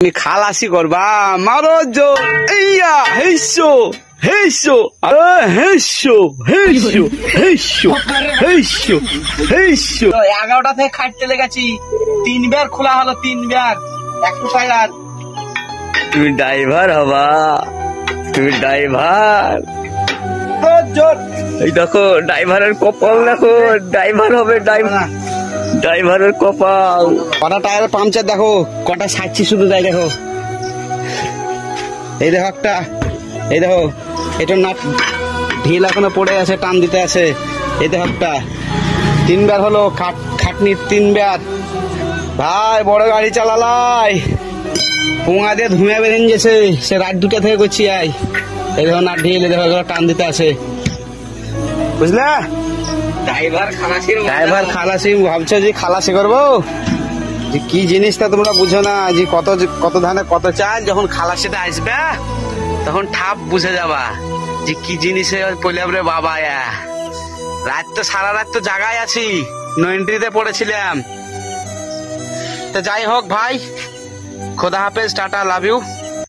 তুমি খালাসি করবা মারো জো ইয়া হেসো হেসো হেসো হেসো হেসো হেসো হেসো 11টা থেকে খাটতে লেগেছি 3 বার খোলা হলো 3 বার 100 টাকার। তুমি ড্রাইভার হবা, তুমি ড্রাইভার। এই দেখো ড্রাইভারের কপাল, দেখো ড্রাইভার হবে, ড্রাইভারের কপাল। কটা টায়ার পাংচার দেখো, কটা সাচ্ছি শুধু তাই দেখো। এই দেখো একটা, এই দেখো এটা নাট ঢিল এখনো পড়ে আছে, টান দিতে আছে। এই দেখো একটা 3 বার হলো খাটনি 3 বার। ভাই বড় গাড়ি চালালাই, পোঙা দিয়ে ধুমে বেরিয়ে গেছে, সে রাত 2টা থেকে করছি আই। এই দেখো নাট ঢিল, এই দেখো টান দিতে আছে, বুঝলে? ড্রাইভার খালাসি ভাবছো যে খালাসি করবো, যে কি জিনিসটা তোমরা বুঝো না, যে কত ধানে কত চাল। যখন খালাসিটা আসবে তখন ঠাপ বুঝে যাবা যে কি জিনিসে পড়লে বাবা। রাত তো সারা রাত তো জায়গায় আছি, নো এন্ট্রিতে পড়েছিলাম। তো যাই হোক ভাই, খোদা হাফেজ, টাটা, লাভ ইউ।